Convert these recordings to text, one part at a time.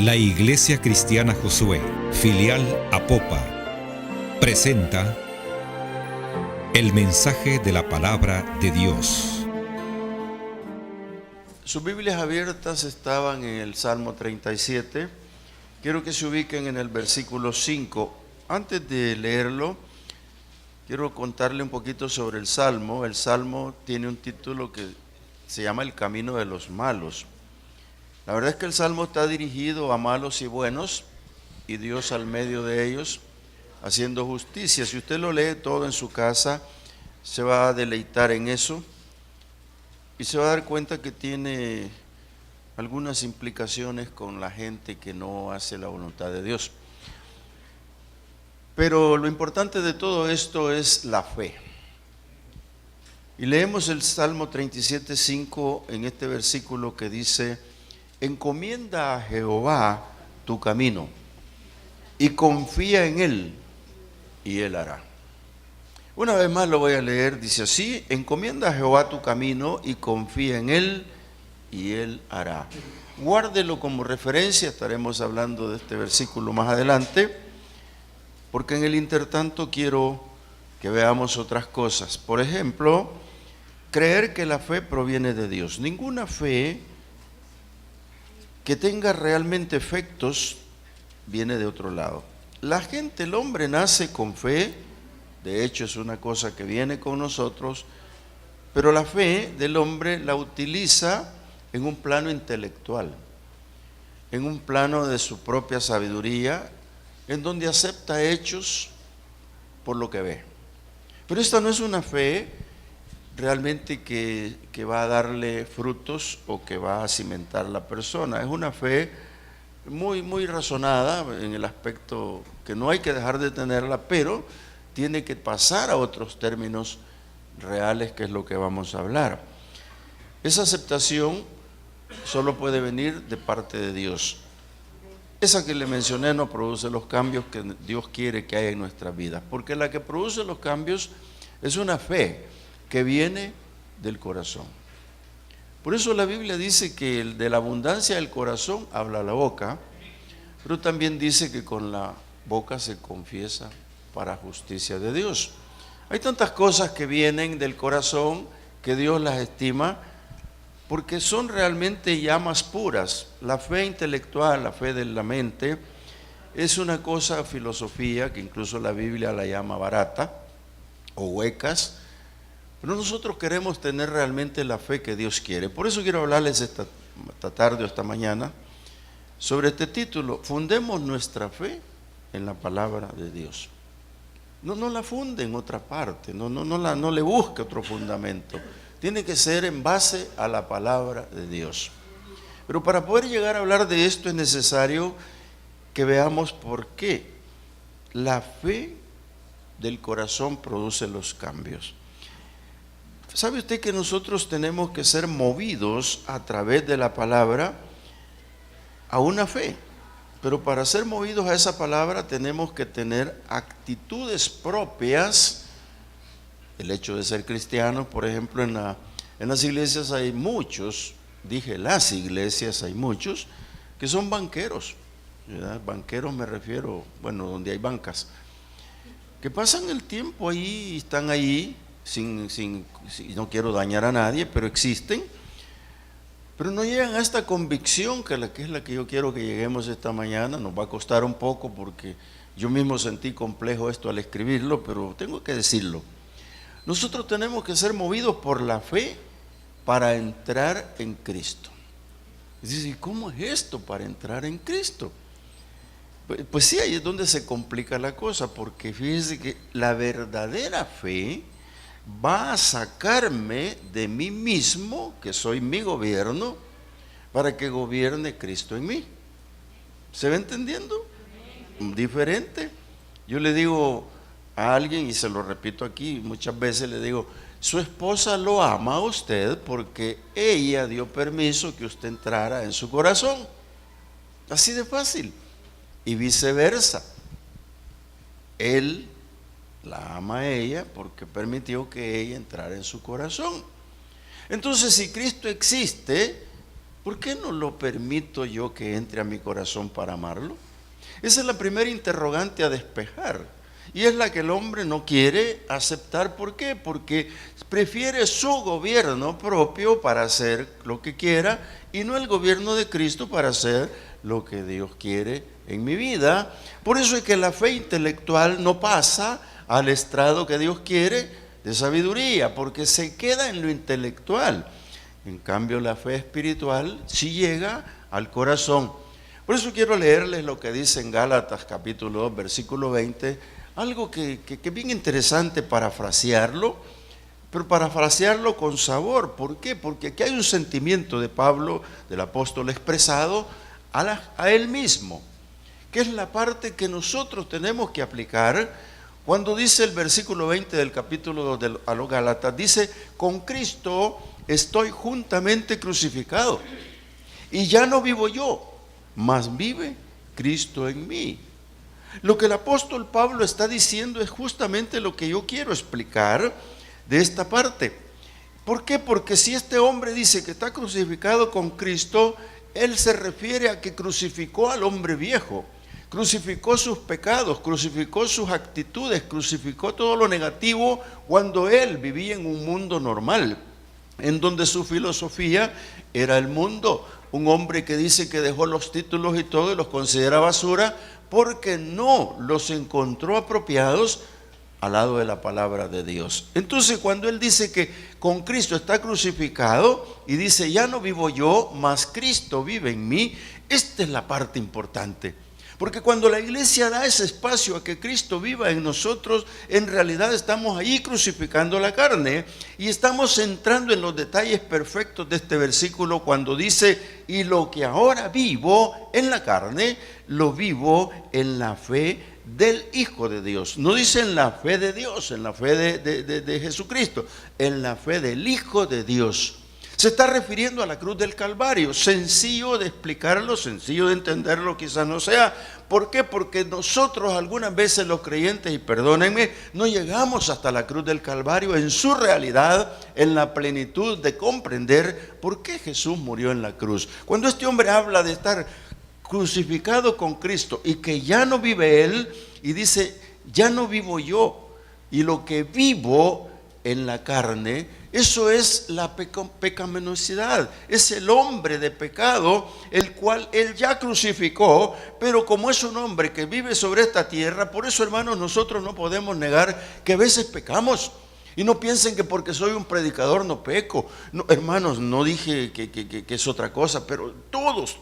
La Iglesia Cristiana Josué, filial Apopa, presenta el mensaje de la palabra de Dios. Sus Biblias abiertas estaban en el Salmo 37. Quiero que se ubiquen en el versículo 5. Antes de leerlo, quiero contarle un poquito sobre el Salmo. El Salmo tiene un título que se llama El camino de los malos. La verdad es que el Salmo está dirigido a malos y buenos, y Dios al medio de ellos, haciendo justicia. Si usted lo lee todo en su casa, se va a deleitar en eso y se va a dar cuenta que tiene algunas implicaciones con la gente que no hace la voluntad de Dios. Pero lo importante de todo esto es la fe. Y leemos el Salmo 37:5 en este versículo que dice: encomienda a Jehová tu camino y confía en Él, y Él hará. Una vez más lo voy a leer, dice así: encomienda a Jehová tu camino y confía en Él, y Él hará. Guárdelo como referencia, estaremos hablando de este versículo más adelante, porque en el intertanto quiero que veamos otras cosas. Por ejemplo, creer que la fe proviene de Dios. Ninguna fe que tenga realmente efectos viene de otro lado. La gente, el hombre nace con fe, de hecho es una cosa que viene con nosotros, pero la fe del hombre la utiliza en un plano intelectual, en un plano de su propia sabiduría, en donde acepta hechos por lo que ve. Pero esta no es una fe realmente que va a darle frutos o que va a cimentar la persona. Es una fe muy razonada en el aspecto que no hay que dejar de tenerla, pero tiene que pasar a otros términos reales, que es lo que vamos a hablar. Esa aceptación solo puede venir de parte de Dios. Esa que le mencioné no produce los cambios que Dios quiere que haya en nuestras vidas, porque la que produce los cambios es una fe que viene del corazón. Por eso la Biblia dice que de la abundancia del corazón habla la boca, pero también dice que con la boca se confiesa para justicia de Dios. Hay tantas cosas que vienen del corazón que Dios las estima porque son realmente llamas puras. La fe intelectual, la fe de la mente, es una cosa, filosofía, que incluso la Biblia la llama barata o huecas. Pero nosotros queremos tener realmente la fe que Dios quiere. Por eso quiero hablarles esta tarde o esta mañana sobre este título: fundemos nuestra fe en la palabra de Dios. No la funde en otra parte, no le busque otro fundamento. Tiene que ser en base a la palabra de Dios. Pero para poder llegar a hablar de esto es necesario que veamos por qué la fe del corazón produce los cambios. ¿Sabe usted que nosotros tenemos que ser movidos a través de la palabra a una fe? Pero para ser movidos a esa palabra tenemos que tener actitudes propias. El hecho de ser cristianos, por ejemplo, en las iglesias hay muchos, las iglesias hay muchos que son banqueros, ¿verdad? Banqueros me refiero, donde hay bancas, que pasan el tiempo ahí y están ahí, no quiero dañar a nadie, pero existen, pero no llegan a esta convicción que es la que yo quiero que lleguemos esta mañana. Nos va a costar un poco porque yo mismo sentí complejo esto al escribirlo, pero tengo que decirlo. Nosotros tenemos que ser movidos por la fe para entrar en Cristo. ¿Y cómo es esto para entrar en Cristo? Pues sí, ahí es donde se complica la cosa, porque fíjense que la verdadera fe va a sacarme de mí mismo, que soy mi gobierno, para que gobierne Cristo en mí. ¿Se va entendiendo? Diferente. Yo le digo a alguien, y se lo repito aquí, muchas veces le digo: su esposa lo ama a usted porque ella dio permiso que usted entrara en su corazón. Así de fácil. Y viceversa. Él la ama a ella porque permitió que ella entrara en su corazón. Entonces, si Cristo existe, ¿por qué no lo permito yo que entre a mi corazón para amarlo? Esa es la primera interrogante a despejar. Y es la que el hombre no quiere aceptar. ¿Por qué? Porque prefiere su gobierno propio para hacer lo que quiera y no el gobierno de Cristo para hacer lo que Dios quiere en mi vida. Por eso es que la fe intelectual no pasa al estrado que Dios quiere de sabiduría, porque se queda en lo intelectual. En cambio, la fe espiritual sí llega al corazón. Por eso quiero leerles lo que dice en Gálatas capítulo 2, versículo 20, algo que es bien interesante parafrasearlo, pero parafrasearlo con sabor. ¿Por qué? Porque aquí hay un sentimiento de Pablo, del apóstol, expresado a él mismo, que es la parte que nosotros tenemos que aplicar cuando dice el versículo 20 del capítulo 2 a los Gálatas, dice: con Cristo estoy juntamente crucificado, y ya no vivo yo, mas vive Cristo en mí. Lo que el apóstol Pablo está diciendo es justamente lo que yo quiero explicar de esta parte. ¿Por qué? Porque si este hombre dice que está crucificado con Cristo, él se refiere a que crucificó al hombre viejo, crucificó sus pecados, crucificó sus actitudes, crucificó todo lo negativo cuando él vivía en un mundo normal, en donde su filosofía era el mundo. Un hombre que dice que dejó los títulos y todo y los considera basura porque no los encontró apropiados al lado de la palabra de Dios. Entonces, cuando él dice que con Cristo está crucificado y dice: ya no vivo yo, mas Cristo vive en mí, esta es la parte importante. Porque cuando la iglesia da ese espacio a que Cristo viva en nosotros, en realidad estamos ahí crucificando la carne y estamos entrando en los detalles perfectos de este versículo cuando dice: y lo que ahora vivo en la carne, lo vivo en la fe del Hijo de Dios. No dice en la fe de Dios, en la fe de Jesucristo, en la fe del Hijo de Dios. Se está refiriendo a la cruz del Calvario. Sencillo de explicarlo, sencillo de entenderlo quizás no sea. ¿Por qué? Porque nosotros algunas veces los creyentes, y perdónenme, no llegamos hasta la cruz del Calvario en su realidad, en la plenitud de comprender por qué Jesús murió en la cruz. Cuando este hombre habla de estar crucificado con Cristo y que ya no vive él, y dice: ya no vivo yo, y lo que vivo en la carne, eso es la pecaminosidad, es el hombre de pecado, el cual él ya crucificó, pero como es un hombre que vive sobre esta tierra, por eso, hermanos, nosotros no podemos negar que a veces pecamos. Y no piensen que porque soy un predicador no peco. No, hermanos, no dije que es otra cosa, pero todos.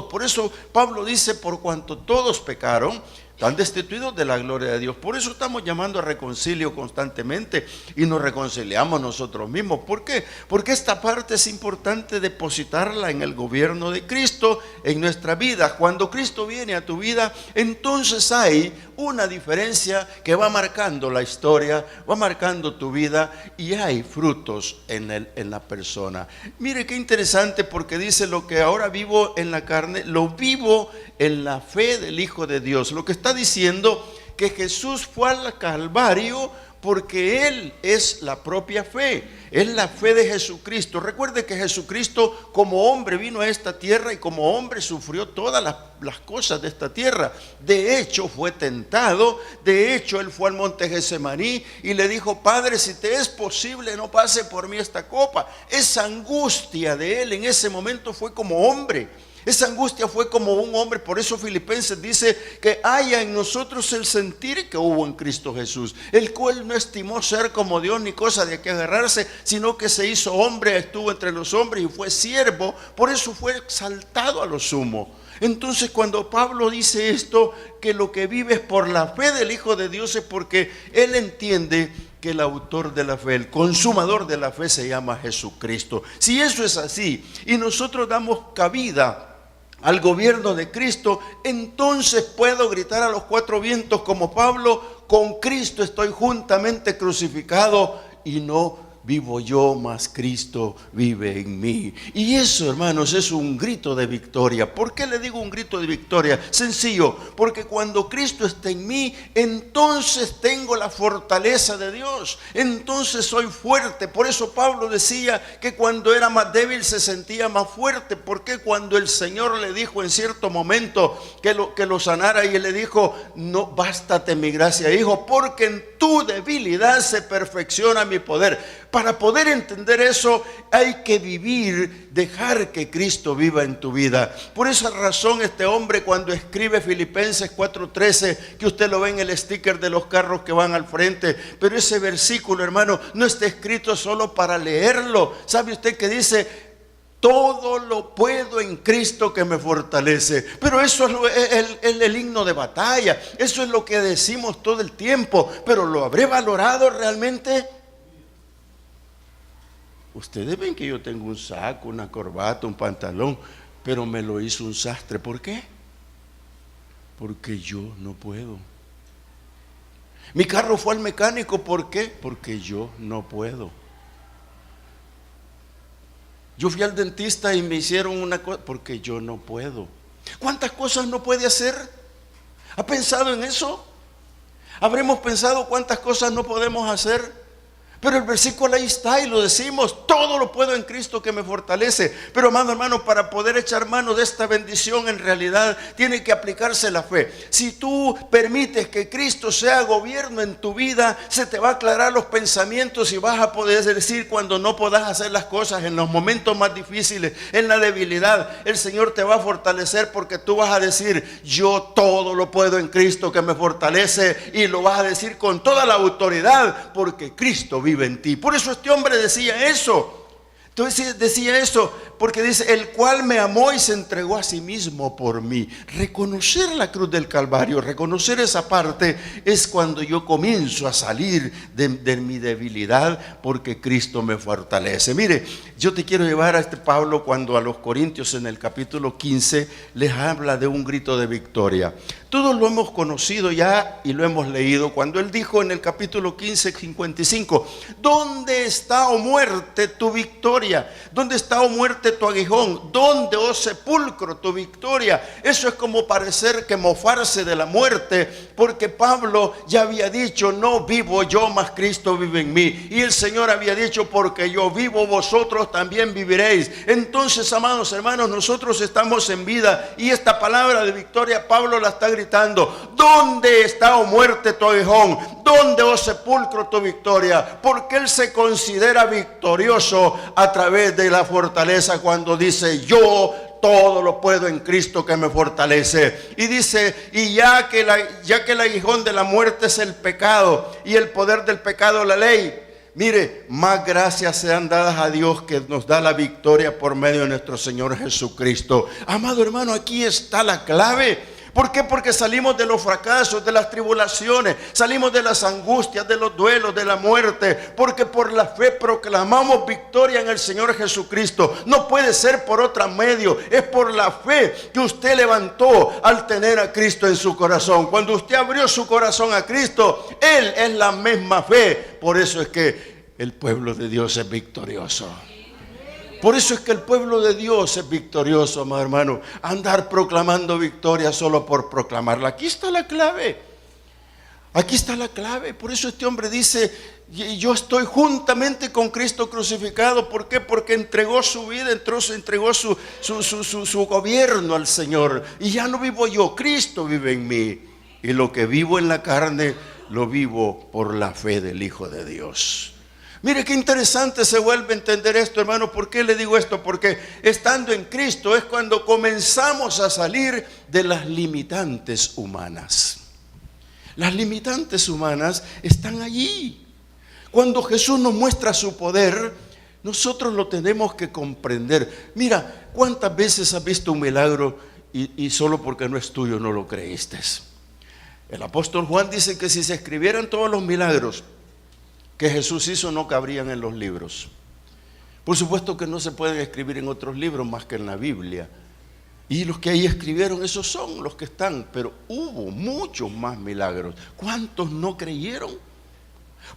Por eso Pablo dice: por cuanto todos pecaron, están destituidos de la gloria de Dios. Por eso estamos llamando a reconcilio constantemente y nos reconciliamos nosotros mismos. ¿Por qué? Porque esta parte es importante depositarla en el gobierno de Cristo en nuestra vida. Cuando Cristo viene a tu vida, entonces hay una diferencia que va marcando la historia, va marcando tu vida, y hay frutos en la persona. Mire qué interesante, porque dice: lo que ahora vivo en la carne, lo vivo en la fe del Hijo de Dios. Lo que está diciendo que Jesús fue al Calvario porque Él es la propia fe, es la fe de Jesucristo. Recuerde que Jesucristo como hombre vino a esta tierra y como hombre sufrió todas las cosas de esta tierra. De hecho fue tentado, de hecho Él fue al monte Getsemaní y le dijo: Padre, si te es posible, no pase por mí esta copa. Esa angustia de Él en ese momento fue como hombre. Esa angustia fue como un hombre. Por eso Filipenses dice que haya en nosotros el sentir que hubo en Cristo Jesús, el cual no estimó ser como Dios ni cosa de que agarrarse, sino que se hizo hombre, estuvo entre los hombres y fue siervo. Por eso fue exaltado a lo sumo. Entonces, cuando Pablo dice esto, que lo que vive es por la fe del Hijo de Dios, es porque él entiende que el autor de la fe, el consumador de la fe, se llama Jesucristo. Si eso es así y nosotros damos cabida al gobierno de Cristo, entonces puedo gritar a los cuatro vientos como Pablo: con Cristo estoy juntamente crucificado, y no vivo yo, mas Cristo vive en mí. Y eso, hermanos, es un grito de victoria. ¿Por qué le digo un grito de victoria? Sencillo, porque cuando Cristo está en mí, entonces tengo la fortaleza de Dios, entonces soy fuerte. Por eso Pablo decía que cuando era más débil se sentía más fuerte, porque cuando el Señor le dijo en cierto momento que lo sanara, y él le dijo: no, bástate mi gracia, hijo, porque en tu debilidad se perfecciona mi poder. Para poder entender eso hay que vivir, dejar que Cristo viva en tu vida. Por esa razón este hombre, cuando escribe Filipenses 4:13, que usted lo ve en el sticker de los carros que van al frente, pero ese versículo, hermano, no está escrito solo para leerlo. ¿Sabe usted que dice: todo lo puedo en Cristo que me fortalece? Pero eso es el himno de batalla, eso es lo que decimos todo el tiempo, pero ¿lo habré valorado realmente? Ustedes ven que yo tengo un saco, una corbata, un pantalón, pero me lo hizo un sastre. ¿Por qué? Porque yo no puedo. Mi carro fue al mecánico, ¿por qué? Porque yo no puedo. Yo fui al dentista y me hicieron una cosa, porque yo no puedo. ¿Cuántas cosas no puede hacer? ¿Ha pensado en eso? ¿Habremos pensado cuántas cosas no podemos hacer? Pero el versículo ahí está y lo decimos: todo lo puedo en Cristo que me fortalece. Pero amado hermano, para poder echar mano de esta bendición, en realidad tiene que aplicarse la fe. Si tú permites que Cristo sea gobierno en tu vida, se te va a aclarar los pensamientos y vas a poder decir cuando no puedas hacer las cosas, en los momentos más difíciles, en la debilidad, el Señor te va a fortalecer, porque tú vas a decir: yo todo lo puedo en Cristo que me fortalece, y lo vas a decir con toda la autoridad, porque Cristo vive en ti. Por eso este hombre decía eso. Entonces decía eso porque dice: el cual me amó y se entregó a sí mismo por mí. Reconocer la cruz del Calvario, reconocer esa parte, es cuando yo comienzo a salir de mi debilidad, porque Cristo me fortalece. Mire, yo te quiero llevar a este Pablo cuando a los Corintios en el capítulo 15 les habla de un grito de victoria. Todos lo hemos conocido ya y lo hemos leído cuando él dijo en el capítulo 15, 55: ¿dónde está, oh muerte, tu victoria? ¿Dónde está, oh muerte, tu aguijón? ¿Dónde, oh sepulcro, tu victoria? Eso es como parecer que mofarse de la muerte, porque Pablo ya había dicho: no vivo yo, mas Cristo vive en mí. Y el Señor había dicho: porque yo vivo, vosotros también viviréis. Entonces, amados hermanos, nosotros estamos en vida, y esta palabra de victoria Pablo la está gritando: ¿dónde está, oh muerte, tu aguijón? ¿Dónde, oh sepulcro, tu victoria? Porque él se considera victorioso a través de la fortaleza, cuando dice: yo todo lo puedo en Cristo que me fortalece. Y dice: y ya que el aguijón de la muerte es el pecado, y el poder del pecado la ley, mire, más gracias sean dadas a Dios, que nos da la victoria por medio de nuestro Señor Jesucristo. Amado hermano, aquí está la clave. ¿Por qué? Porque salimos de los fracasos, de las tribulaciones, salimos de las angustias, de los duelos, de la muerte, porque por la fe proclamamos victoria en el Señor Jesucristo. No puede ser por otro medio, es por la fe que usted levantó al tener a Cristo en su corazón. Cuando usted abrió su corazón a Cristo, Él es la misma fe. Por eso es que el pueblo de Dios es victorioso. Por eso es que el pueblo de Dios es victorioso, amado hermano. Andar proclamando victoria solo por proclamarla. Aquí está la clave. Aquí está la clave. Por eso este hombre dice: yo estoy juntamente con Cristo crucificado. ¿Por qué? Porque entregó su vida, entregó su gobierno al Señor. Y ya no vivo yo, Cristo vive en mí. Y lo que vivo en la carne, lo vivo por la fe del Hijo de Dios. Mire qué interesante se vuelve a entender esto, hermano. ¿Por qué le digo esto? Porque estando en Cristo es cuando comenzamos a salir de las limitantes humanas. Las limitantes humanas están allí. Cuando Jesús nos muestra su poder, nosotros lo tenemos que comprender. Mira, ¿cuántas veces has visto un milagro y solo porque no es tuyo no lo creíste? El apóstol Juan dice que si se escribieran todos los milagros que Jesús hizo, no cabrían en los libros. Por supuesto que no se pueden escribir en otros libros más que en la Biblia. Y los que ahí escribieron, esos son los que están. Pero hubo muchos más milagros. ¿Cuántos no creyeron?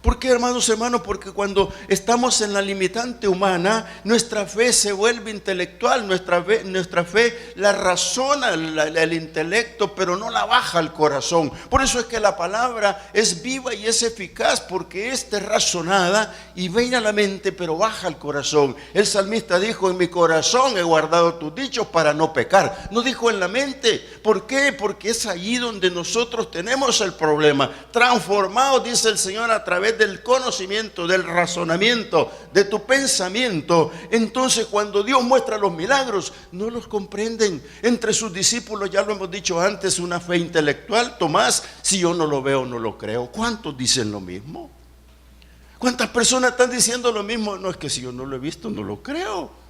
¿Por qué, hermanos? Porque cuando estamos en la limitante humana, nuestra fe se vuelve intelectual, nuestra fe la razona el intelecto, pero no la baja al corazón. Por eso es que la palabra es viva y es eficaz, porque es razonada y viene a la mente, pero baja al corazón. El salmista dijo: en mi corazón he guardado tus dichos para no pecar. No dijo en la mente. ¿Por qué? Porque es allí donde nosotros tenemos el problema. Transformados, dice el Señor, a través del conocimiento, del razonamiento, de tu pensamiento. Entonces, cuando Dios muestra los milagros, no los comprenden. Entre sus discípulos, ya lo hemos dicho antes, una fe intelectual. Tomás: si yo no lo veo, no lo creo. ¿Cuántos dicen lo mismo? ¿Cuántas personas están diciendo lo mismo? No, es que si yo no lo he visto, no lo creo.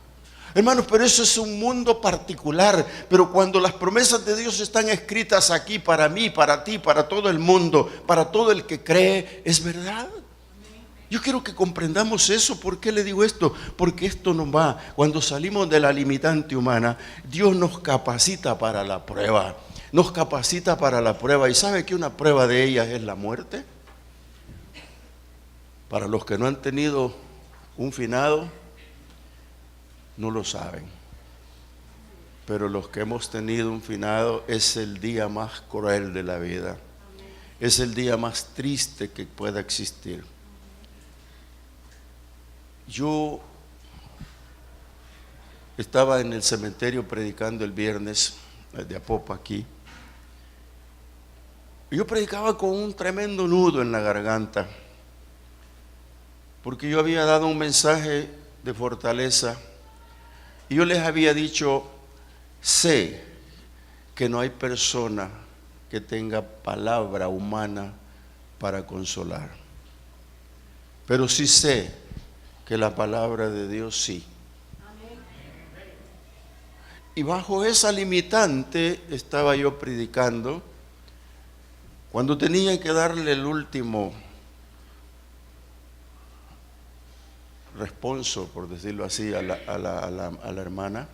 Hermanos, pero eso es un mundo particular. Pero cuando las promesas de Dios están escritas aquí para mí, para ti, para todo el mundo, para todo el que cree, es verdad. Yo quiero que comprendamos eso. ¿Por qué le digo esto? Porque esto nos va, cuando salimos de la limitante humana, Dios nos capacita para la prueba. Nos capacita para la prueba. ¿Y sabe que una prueba de ellas es la muerte? Para los que no han tenido un finado, no lo saben. Pero los que hemos tenido un finado, es el día más cruel de la vida. Es el día más triste que pueda existir. Yo estaba en el cementerio predicando el viernes de Apopa aquí. Yo predicaba con un tremendo nudo en la garganta, porque yo había dado un mensaje de fortaleza y yo les había dicho: sé que no hay persona que tenga palabra humana para consolar, pero sí sé que la palabra de Dios sí. Y bajo esa limitante estaba yo predicando, cuando tenía que darle el último responso, por decirlo así, a la hermana.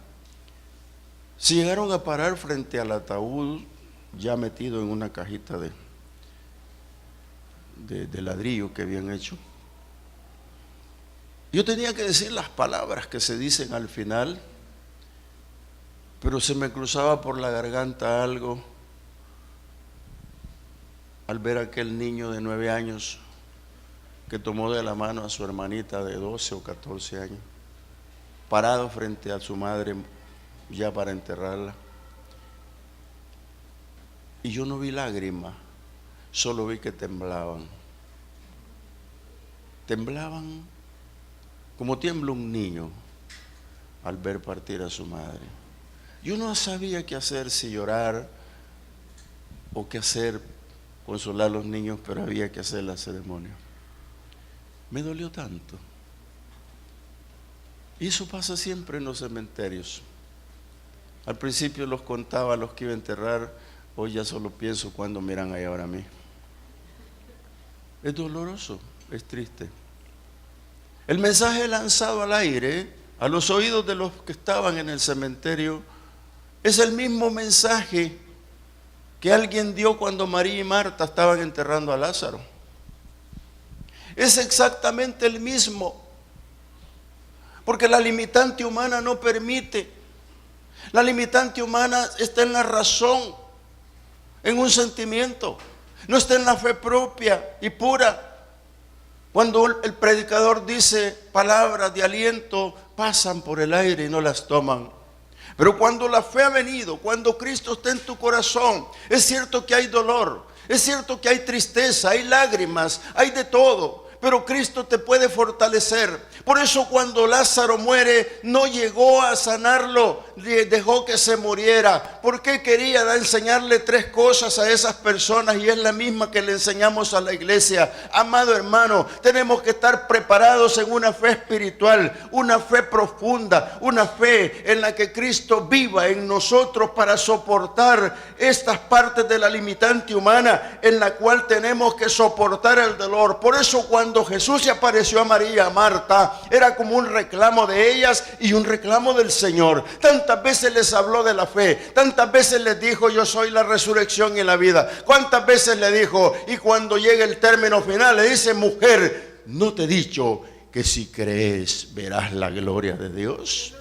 Se llegaron a parar frente al ataúd, ya metido en una cajita de ladrillo que habían hecho. Yo tenía que decir las palabras que se dicen al final, pero se me cruzaba por la garganta algo al ver a aquel niño de 9 años que tomó de la mano a su hermanita de 12 o 14 años, parado frente a su madre ya para enterrarla. Y yo no vi lágrimas, solo vi que temblaban. Temblaban como tiembla un niño al ver partir a su madre. Yo no sabía qué hacer, si llorar o qué hacer, consolar a los niños, pero había que hacer la ceremonia. Me dolió tanto. Y eso pasa siempre en los cementerios. Al principio los contaba a los que iba a enterrar, hoy ya solo pienso cuando miran ahí ahora a mí. Es doloroso, es triste. El mensaje lanzado al aire, a los oídos de los que estaban en el cementerio, es el mismo mensaje que alguien dio cuando María y Marta estaban enterrando a Lázaro. Es exactamente el mismo, porque la limitante humana no permite. La limitante humana está en la razón, en un sentimiento, no está en la fe propia y pura. Cuando el predicador dice palabras de aliento, pasan por el aire y no las toman. Pero cuando la fe ha venido, cuando Cristo está en tu corazón, es cierto que hay dolor, es cierto que hay tristeza, hay lágrimas, hay de todo. Pero Cristo te puede fortalecer. Por eso cuando Lázaro muere, no llegó a sanarlo, dejó que se muriera. Porque quería enseñarle 3 cosas a esas personas, y es la misma que le enseñamos a la iglesia. Amado hermano, tenemos que estar preparados en una fe espiritual, una fe profunda, una fe en la que Cristo viva en nosotros para soportar estas partes de la limitante humana en la cual tenemos que soportar el dolor. Por eso cuando Jesús se apareció a María, a Marta, era como un reclamo de ellas y un reclamo del Señor. Tanto ¿Cuántas veces les habló de la fe? ¿Tantas veces les dijo, yo soy la resurrección y la vida? ¿Cuántas veces le dijo? Y cuando llega el término final, le dice, mujer, ¿no te he dicho que si crees verás la gloria de Dios?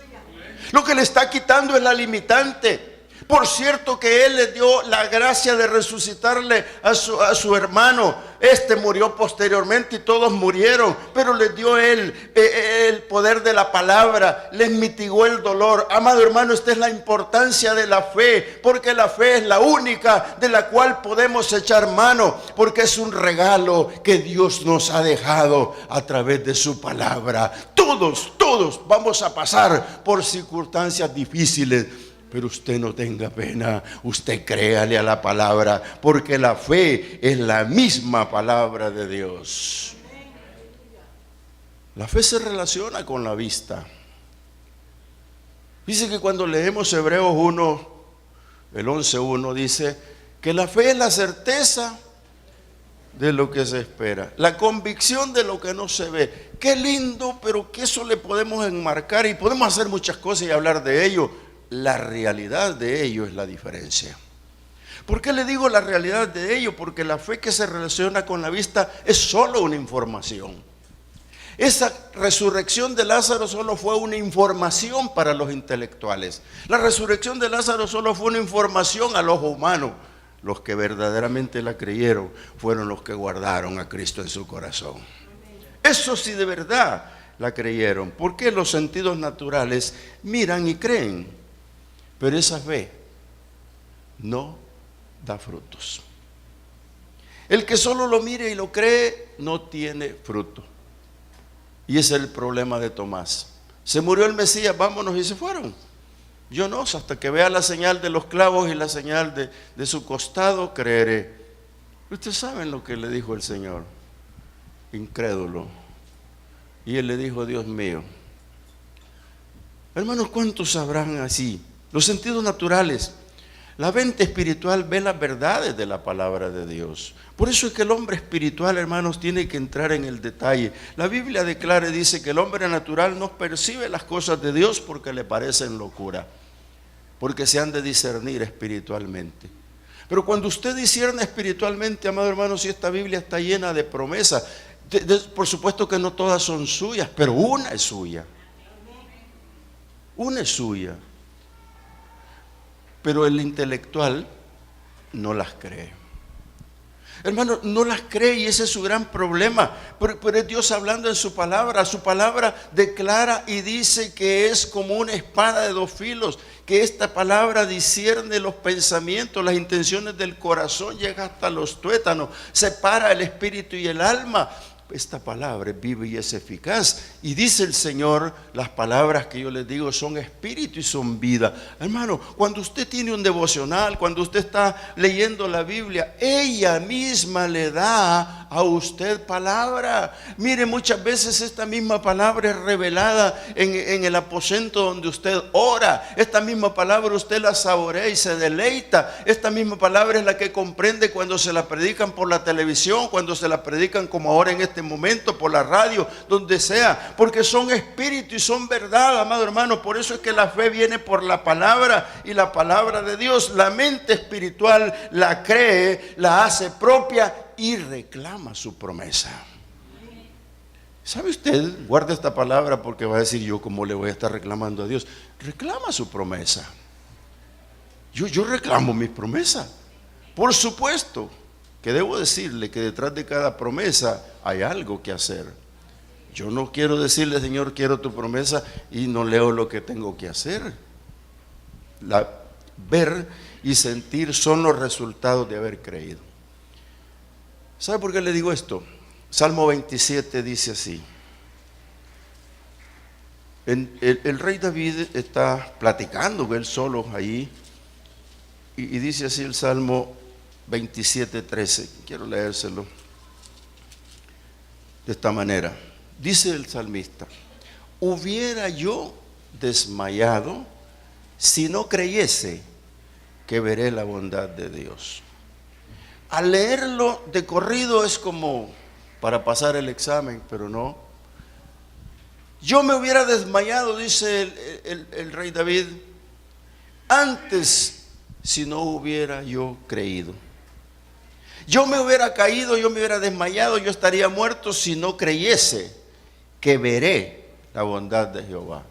Lo que le está quitando es la limitante. Por cierto que Él le dio la gracia de resucitarle a su hermano. Este murió posteriormente y todos murieron, pero les dio Él el poder de la palabra, les mitigó el dolor. Amado hermano, esta es la importancia de la fe, porque la fe es la única de la cual podemos echar mano, porque es un regalo que Dios nos ha dejado a través de su palabra. Todos vamos a pasar por circunstancias difíciles. Pero usted no tenga pena, usted créale a la palabra, porque la fe es la misma palabra de Dios. La fe se relaciona con la vista. Dice que cuando leemos Hebreos 1, el 11:1 dice que la fe es la certeza de lo que se espera, la convicción de lo que no se ve. Qué lindo, pero que eso le podemos enmarcar y podemos hacer muchas cosas y hablar de ello. La realidad de ello es la diferencia. ¿Por qué le digo la realidad de ello? Porque la fe que se relaciona con la vista es solo una información. Esa resurrección de Lázaro solo fue una información para los intelectuales. La resurrección de Lázaro solo fue una información al ojo humano. Los que verdaderamente la creyeron fueron los que guardaron a Cristo en su corazón. Eso sí de verdad la creyeron. Porque los sentidos naturales miran y creen. Pero esa fe no da frutos. El que solo lo mire y lo cree no tiene fruto. Y ese es el problema de Tomás. Se murió el Mesías, vámonos, y se fueron. Yo no, hasta que vea la señal de los clavos y la señal de su costado, creeré. Ustedes saben lo que le dijo el Señor, incrédulo. Y él le dijo, Dios mío. Hermanos, ¿cuántos sabrán así? Los sentidos naturales. La mente espiritual ve las verdades de la palabra de Dios. Por eso es que el hombre espiritual, hermanos, tiene que entrar en el detalle. La Biblia declara y dice que el hombre natural no percibe las cosas de Dios porque le parecen locura, porque se han de discernir espiritualmente. Pero cuando usted discierne espiritualmente, amado hermano, si esta Biblia está llena de promesas, por supuesto que no todas son suyas, pero una es suya. Una es suya. Pero el intelectual no las cree. Hermano, no las cree y ese es su gran problema. Pero es Dios hablando en su palabra. Su palabra declara y dice que es como una espada de dos filos. Que esta palabra discierne los pensamientos, las intenciones del corazón, llega hasta los tuétanos, separa el espíritu y el alma. Esta palabra es viva y es eficaz. Y dice el Señor, las palabras que yo les digo son espíritu y son vida. Hermano, cuando usted tiene un devocional, cuando usted está leyendo la Biblia, ella misma le da a usted palabra. Mire, muchas veces esta misma palabra es revelada en el aposento donde usted ora. Esta misma palabra usted la saborea y se deleita. Esta misma palabra es la que comprende cuando se la predican por la televisión, cuando se la predican como ahora en este momento, por la radio, donde sea, porque son espíritu y son verdad, amado hermano. Por eso es que la fe viene por la palabra y la palabra de Dios. La mente espiritual la cree, la hace propia y reclama su promesa. ¿Sabe usted? Guarda esta palabra porque va a decir, yo cómo le voy a estar reclamando a Dios. Reclama su promesa. Yo reclamo mi promesa. Por supuesto que debo decirle que detrás de cada promesa hay algo que hacer. Yo no quiero decirle, Señor, quiero tu promesa y no leo lo que tengo que hacer. Ver y sentir son los resultados de haber creído. ¿Sabe por qué le digo esto? Salmo 27 dice así. El rey David está platicando él solo ahí y dice así el Salmo 27:13. Quiero leérselo de esta manera. Dice el salmista: hubiera yo desmayado si no creyese que veré la bondad de Dios. Al leerlo de corrido es como para pasar el examen, pero no. Yo me hubiera desmayado, dice el rey David, antes si no hubiera yo creído. Yo me hubiera caído, yo me hubiera desmayado, yo estaría muerto si no creyese que veré la bondad de Jehová.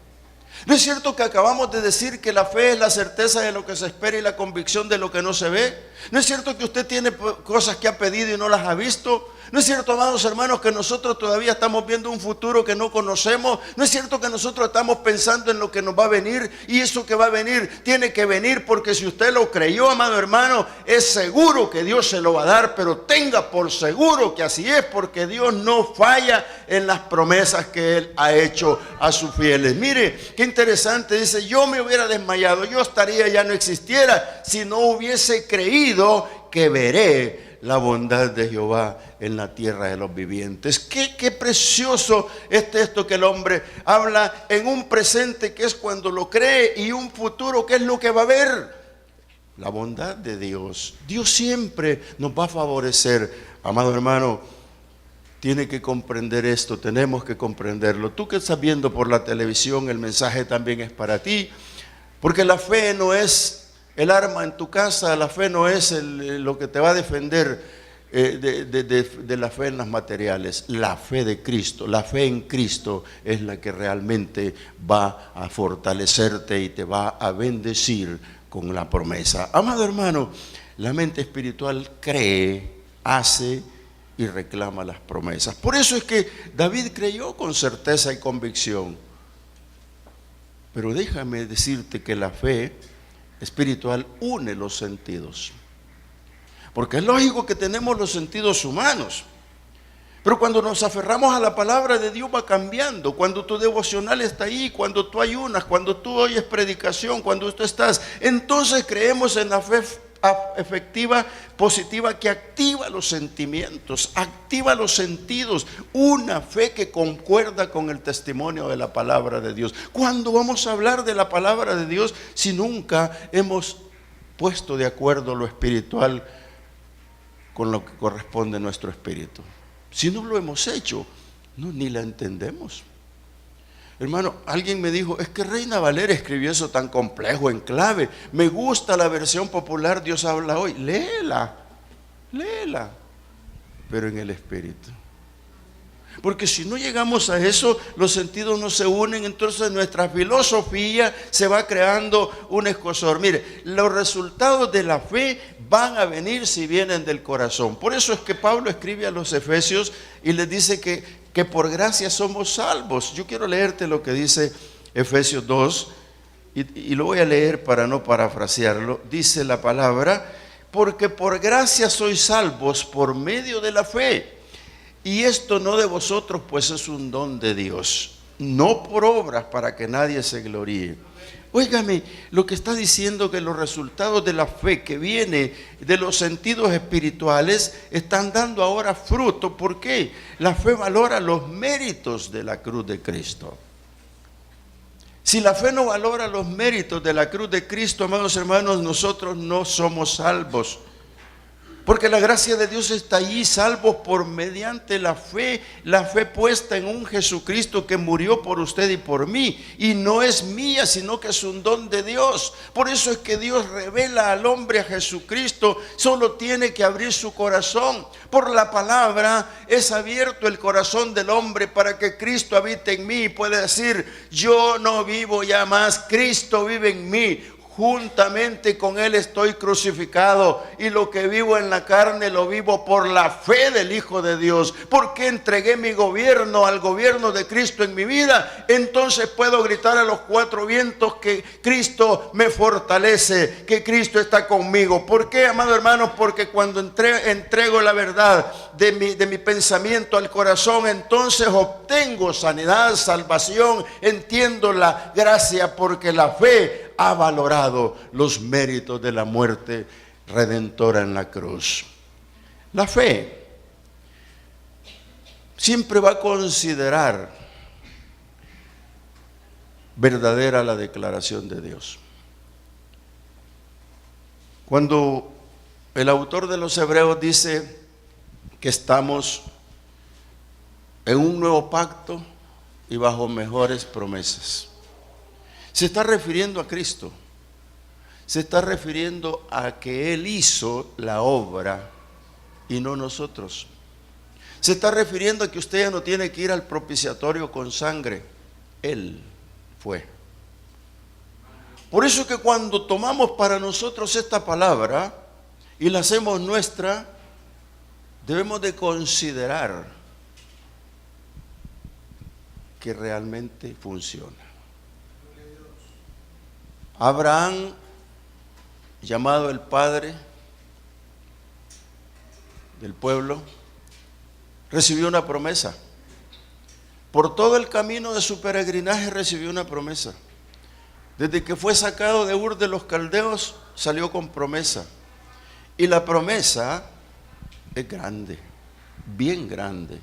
¿No es cierto que acabamos de decir que la fe es la certeza de lo que se espera y la convicción de lo que no se ve? ¿No es cierto que usted tiene cosas que ha pedido y no las ha visto? ¿No es cierto, amados hermanos, que nosotros todavía estamos viendo un futuro que no conocemos? ¿No es cierto que nosotros estamos pensando en lo que nos va a venir? Y eso que va a venir tiene que venir, porque si usted lo creyó, amado hermano, es seguro que Dios se lo va a dar, pero tenga por seguro que así es, porque Dios no falla en las promesas que Él ha hecho a sus fieles. Mire, qué interesante, dice, yo me hubiera desmayado, yo estaría, ya no existiera, si no hubiese creído que veré la bondad de Jehová en la tierra de los vivientes. Qué precioso es esto que el hombre habla en un presente que es cuando lo cree y un futuro que es lo que va a ver. La bondad de Dios. Dios siempre nos va a favorecer. Amado hermano, tiene que comprender esto, tenemos que comprenderlo. Tú que estás viendo por la televisión, el mensaje también es para ti, porque la fe no es el arma en tu casa, la fe no es lo que te va a defender de la fe en las materiales. La fe de Cristo, la fe en Cristo es la que realmente va a fortalecerte y te va a bendecir con la promesa. Amado hermano, la mente espiritual cree, hace y reclama las promesas. Por eso es que David creyó con certeza y convicción. Pero déjame decirte que la fe espiritual une los sentidos, porque es lógico que tenemos los sentidos humanos, pero cuando nos aferramos a la palabra de Dios va cambiando. Cuando tu devocional está ahí, cuando tú ayunas, cuando tú oyes predicación, cuando tú estás, entonces creemos en la fe efectiva, positiva, que activa los sentimientos, activa los sentidos, una fe que concuerda con el testimonio de la palabra de Dios. ¿Cuándo vamos a hablar de la palabra de Dios si nunca hemos puesto de acuerdo lo espiritual con lo que corresponde a nuestro espíritu? Si no lo hemos hecho, ni la entendemos. Hermano, alguien me dijo, es que Reina Valera escribió eso tan complejo en clave. Me gusta la versión popular, Dios habla hoy. Léela, pero en el Espíritu. Porque si no llegamos a eso, los sentidos no se unen, entonces nuestra filosofía se va creando un escozor. Mire, los resultados de la fe van a venir si vienen del corazón. Por eso es que Pablo escribe a los Efesios y les dice que por gracia somos salvos. Yo quiero leerte lo que dice Efesios 2 y lo voy a leer para no parafrasearlo. Dice la palabra, porque por gracia sois salvos por medio de la fe. Y esto no de vosotros, pues es un don de Dios, no por obras para que nadie se gloríe. Óigame, lo que está diciendo que los resultados de la fe que viene de los sentidos espirituales están dando ahora fruto. ¿Por qué? La fe valora los méritos de la cruz de Cristo. Si la fe no valora los méritos de la cruz de Cristo, amados hermanos, nosotros no somos salvos. Porque la gracia de Dios está allí, salvos por mediante la fe puesta en un Jesucristo que murió por usted y por mí. Y no es mía, sino que es un don de Dios. Por eso es que Dios revela al hombre a Jesucristo. Solo tiene que abrir su corazón. Por la palabra es abierto el corazón del hombre para que Cristo habite en mí. Y puede decir, yo no vivo ya más, Cristo vive en mí. Juntamente con Él estoy crucificado y lo que vivo en la carne lo vivo por la fe del Hijo de Dios. Porque entregué mi gobierno al gobierno de Cristo en mi vida, entonces puedo gritar a los cuatro vientos que Cristo me fortalece, que Cristo está conmigo. ¿Por qué, amado hermano? Porque cuando entrego la verdad de mi pensamiento al corazón, entonces obtengo sanidad, salvación, entiendo la gracia, porque la fe ha valorado los méritos de la muerte redentora en la cruz. La fe siempre va a considerar verdadera la declaración de Dios. Cuando el autor de los Hebreos dice que estamos en un nuevo pacto y bajo mejores promesas, se está refiriendo a Cristo. se está refiriendo a que Él hizo la obra y no nosotros. Se está refiriendo a que usted ya no tiene que ir al propiciatorio con sangre. Él fue. Por eso que cuando tomamos para nosotros esta palabra y la hacemos nuestra, debemos de considerar que realmente funciona. Abraham, llamado el padre del pueblo, recibió una promesa. Por todo el camino de su peregrinaje recibió una promesa. Desde que fue sacado de Ur de los Caldeos, salió con promesa. Y la promesa es grande, bien grande.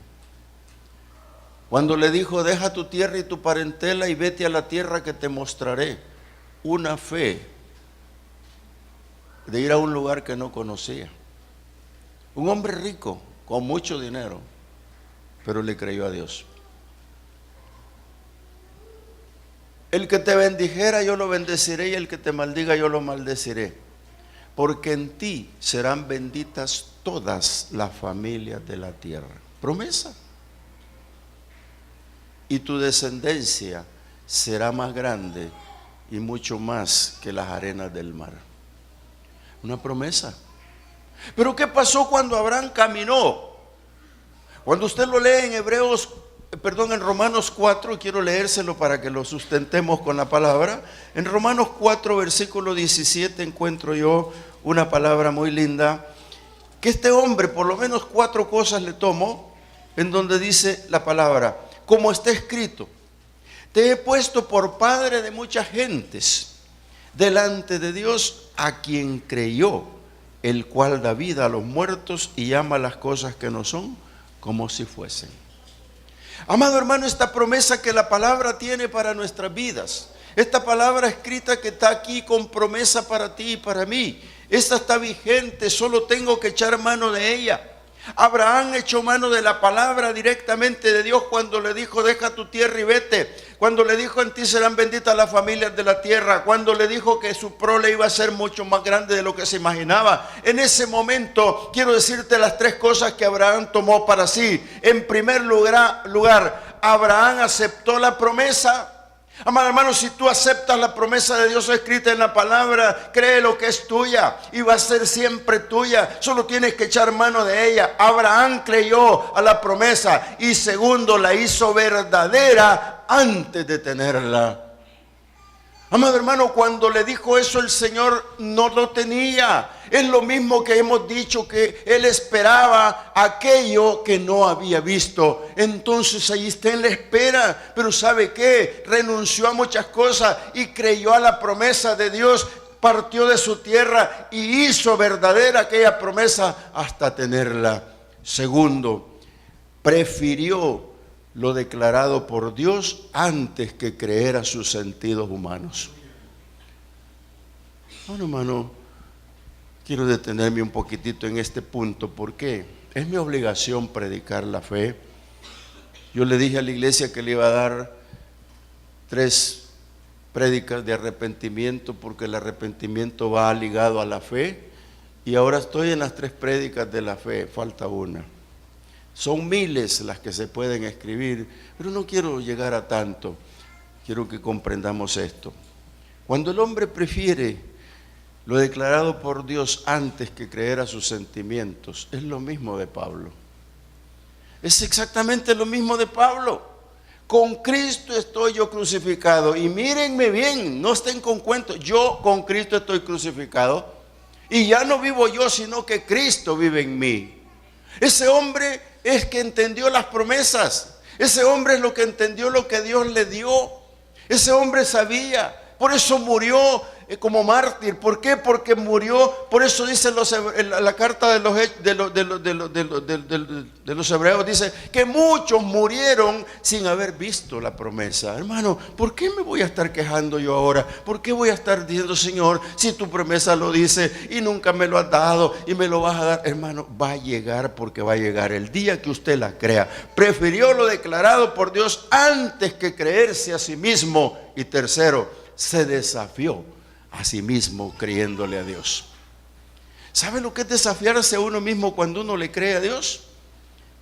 Cuando le dijo, deja tu tierra y tu parentela y vete a la tierra que te mostraré. Una fe de ir a un lugar que no conocía. Un hombre rico, con mucho dinero, pero le creyó a Dios. El que te bendijera yo lo bendeciré y el que te maldiga yo lo maldeciré. Porque en ti serán benditas todas las familias de la tierra. Promesa. Y tu descendencia será más grande y mucho más que las arenas del mar. Una promesa. Pero ¿qué pasó cuando Abraham caminó? Cuando usted lo lee en Romanos 4, quiero leérselo para que lo sustentemos con la palabra. En Romanos 4, versículo 17, encuentro yo una palabra muy linda, que este hombre, por lo menos 4 cosas le tomo, en donde dice la palabra, como está escrito, te he puesto por padre de muchas gentes, delante de Dios a quien creyó, el cual da vida a los muertos y llama las cosas que no son como si fuesen. Amado hermano, esta promesa que la palabra tiene para nuestras vidas, esta palabra escrita que está aquí con promesa para ti y para mí, esta está vigente, solo tengo que echar mano de ella. Abraham echó mano de la palabra directamente de Dios cuando le dijo, deja tu tierra y vete. Cuando le dijo, en ti serán benditas las familias de la tierra. Cuando le dijo que su prole iba a ser mucho más grande de lo que se imaginaba. En ese momento quiero decirte las 3 cosas que Abraham tomó para sí. En primer lugar, Abraham aceptó la promesa. Amado hermano, si tú aceptas la promesa de Dios escrita en la palabra, cree lo que es tuya y va a ser siempre tuya. Solo tienes que echar mano de ella. Abraham creyó a la promesa y segundo, la hizo verdadera antes de tenerla. Amado hermano, cuando le dijo eso el Señor no lo tenía. Es lo mismo que hemos dicho, que Él esperaba aquello que no había visto. Entonces ahí está en la espera. Pero ¿sabe qué? Renunció a muchas cosas y creyó a la promesa de Dios. Partió de su tierra y hizo verdadera aquella promesa hasta tenerla. Segundo, prefirió lo declarado por Dios antes que creer a sus sentidos humanos. Bueno, hermano, quiero detenerme un poquitito en este punto porque es mi obligación predicar la fe. Yo le dije a la iglesia que le iba a dar 3 prédicas de arrepentimiento porque el arrepentimiento va ligado a la fe y ahora estoy en las 3 prédicas de la fe, falta una. Son miles las que se pueden escribir, pero no quiero llegar a tanto. Quiero que comprendamos esto. Cuando el hombre prefiere lo declarado por Dios antes que creer a sus sentimientos, es lo mismo de Pablo. Es exactamente lo mismo de Pablo. Con Cristo estoy yo crucificado. Y mírenme bien, no estén con cuentos. Yo con Cristo estoy crucificado. Y ya no vivo yo, sino que Cristo vive en mí. Ese hombre es que entendió las promesas. Ese hombre es lo que entendió lo que Dios le dio. Ese hombre sabía. Por eso murió como mártir. ¿Por qué? Porque murió. Por eso dice la carta de los hebreos, dice que muchos murieron sin haber visto la promesa. Hermano, ¿por qué me voy a estar quejando yo ahora? ¿Por qué voy a estar diciendo, Señor, si tu promesa lo dice y nunca me lo has dado y me lo vas a dar? Hermano, va a llegar, porque va a llegar el día que usted la crea. Prefirió lo declarado por Dios antes que creerse a sí mismo. Y tercero, se desafió a sí mismo creyéndole a Dios. ¿Sabe lo que es desafiarse a uno mismo cuando uno le cree a Dios?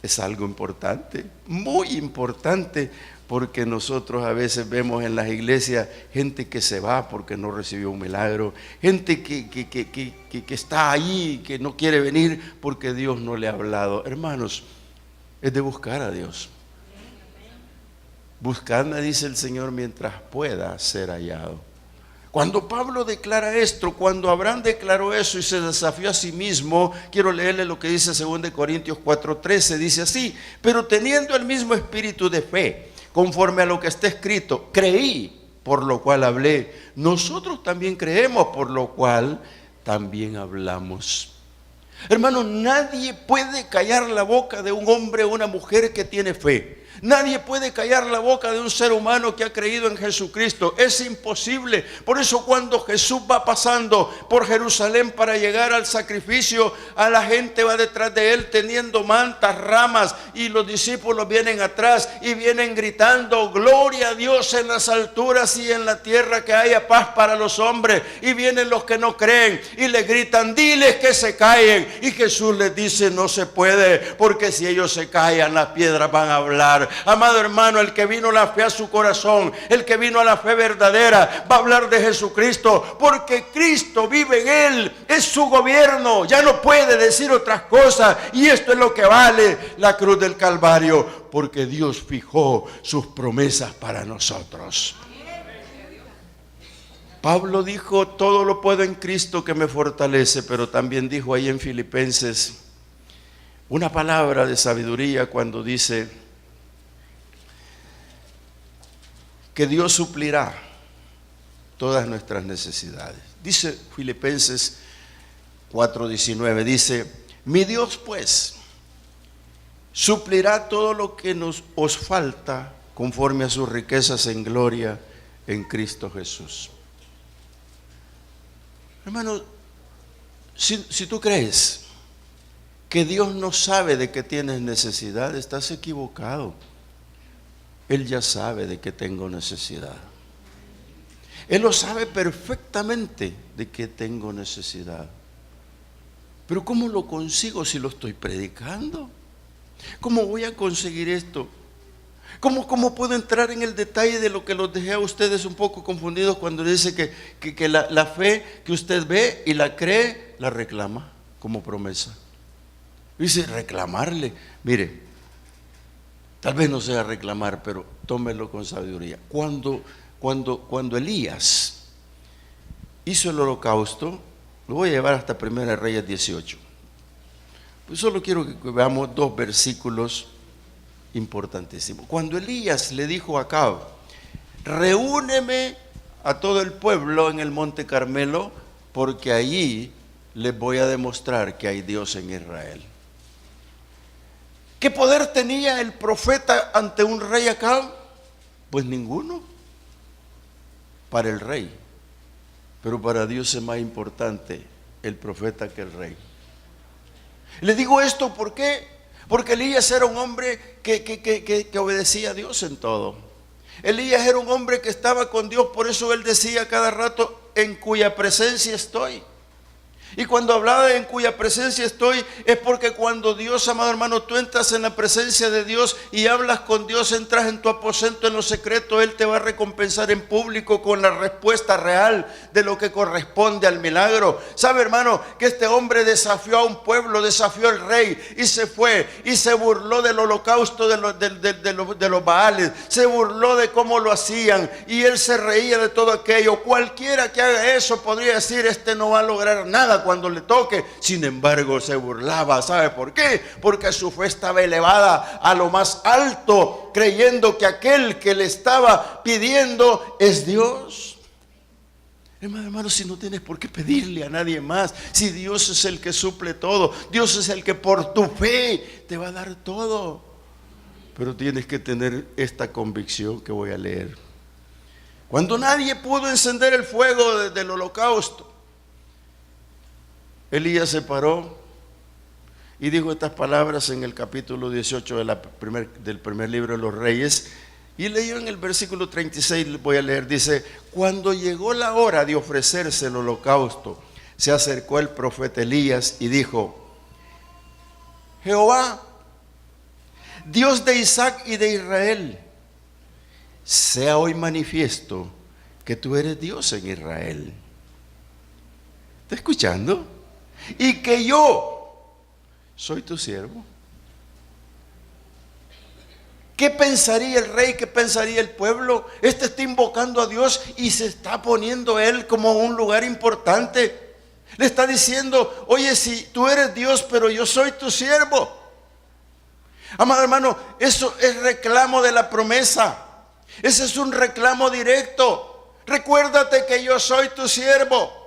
Es algo importante, muy importante, porque nosotros a veces vemos en las iglesias gente que se va porque no recibió un milagro, gente que está ahí, que no quiere venir porque Dios no le ha hablado. Hermanos, es de buscar a Dios. Buscadme, dice el Señor, mientras pueda ser hallado. Cuando Pablo declara esto, cuando Abraham declaró eso y se desafió a sí mismo, quiero leerle lo que dice 2 Corintios 4:13, dice así: pero teniendo el mismo espíritu de fe, conforme a lo que está escrito, creí, por lo cual hablé. Nosotros también creemos, por lo cual también hablamos. Hermanos, nadie puede callar la boca de un hombre o una mujer que tiene fe. Nadie puede callar la boca de un ser humano que ha creído en Jesucristo. Es imposible. Por eso cuando Jesús va pasando por Jerusalén para llegar al sacrificio, a la gente va detrás de él teniendo mantas, ramas, y los discípulos vienen atrás y vienen gritando: gloria a Dios en las alturas y en la tierra que haya paz para los hombres. Y vienen los que no creen y le gritan: diles que se callen. Y Jesús les dice: no se puede, porque si ellos se callan, las piedras van a hablar. Amado hermano, el que vino la fe a su corazón, el que vino a la fe verdadera, va a hablar de Jesucristo, porque Cristo vive en él, es su gobierno, ya no puede decir otras cosas. Y esto es lo que vale la cruz del Calvario, porque Dios fijó sus promesas para nosotros. Pablo dijo: todo lo puedo en Cristo que me fortalece, pero también dijo ahí en Filipenses una palabra de sabiduría cuando dice que Dios suplirá todas nuestras necesidades. Dice Filipenses 4:19, dice: mi Dios pues suplirá todo lo que os falta conforme a sus riquezas en gloria en Cristo Jesús. Hermano, si tú crees que Dios no sabe de qué tienes necesidad, estás equivocado. Él ya sabe de qué tengo necesidad. Él lo sabe perfectamente de qué tengo necesidad. Pero ¿cómo lo consigo si lo estoy predicando? ¿Cómo voy a conseguir esto? ¿Cómo puedo entrar en el detalle de lo que los dejé a ustedes un poco confundidos cuando dice que la fe que usted ve y la cree, la reclama como promesa? Dice reclamarle. Mire, tal vez no sea reclamar, pero tómelo con sabiduría. Cuando Elías hizo el holocausto, lo voy a llevar hasta 1 Reyes 18. Pues solo quiero que veamos 2 versículos importantísimos. Cuando Elías le dijo a Acab: reúneme a todo el pueblo en el monte Carmelo, porque allí les voy a demostrar que hay Dios en Israel. ¿Qué poder tenía el profeta ante un rey Acab? Pues ninguno. Para el rey. Pero para Dios es más importante el profeta que el rey. Le digo esto ¿por qué? Porque Elías era un hombre que obedecía a Dios en todo. Elías era un hombre que estaba con Dios, por eso él decía cada rato: en cuya presencia estoy. Y cuando hablaba de en cuya presencia estoy, es porque cuando Dios, amado hermano, tú entras en la presencia de Dios y hablas con Dios, entras en tu aposento en lo secreto, Él te va a recompensar en público con la respuesta real de lo que corresponde al milagro. ¿Sabe, hermano, que este hombre desafió a un pueblo, desafió al rey y se fue y se burló del holocausto de los Baales, se burló de cómo lo hacían y él se reía de todo aquello? Cualquiera que haga eso podría decir: este no va a lograr nada cuando le toque. Sin embargo, se burlaba. ¿Sabe por qué? Porque su fe estaba elevada a lo más alto, creyendo que aquel que le estaba pidiendo es Dios. Hermano, si no tienes por qué pedirle a nadie más, si Dios es el que suple todo, Dios es el que por tu fe te va a dar todo. Pero tienes que tener esta convicción que voy a leer. Cuando nadie pudo encender el fuego del holocausto, Elías se paró y dijo estas palabras en el capítulo 18 del primer libro de los Reyes, Y leyó en el versículo 36, voy a leer, dice: cuando llegó la hora de ofrecerse el holocausto, se acercó el profeta Elías y dijo: Jehová, Dios de Isaac y de Israel, sea hoy manifiesto que tú eres Dios en Israel. ¿Está escuchando? Y que yo soy tu siervo. ¿Qué pensaría el rey? ¿Qué pensaría el pueblo? Este está invocando a Dios y se está poniendo él como un lugar importante. Le está diciendo: oye, si tú eres Dios, pero yo soy tu siervo. Amado hermano, eso es reclamo de la promesa. Ese es un reclamo directo. Recuérdate que yo soy tu siervo.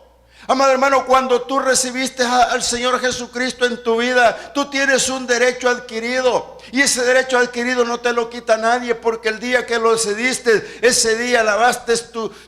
Amado hermano, cuando tú recibiste al Señor Jesucristo en tu vida, tú tienes un derecho adquirido. Y ese derecho adquirido no te lo quita nadie, porque el día que lo decidiste, ese día lavaste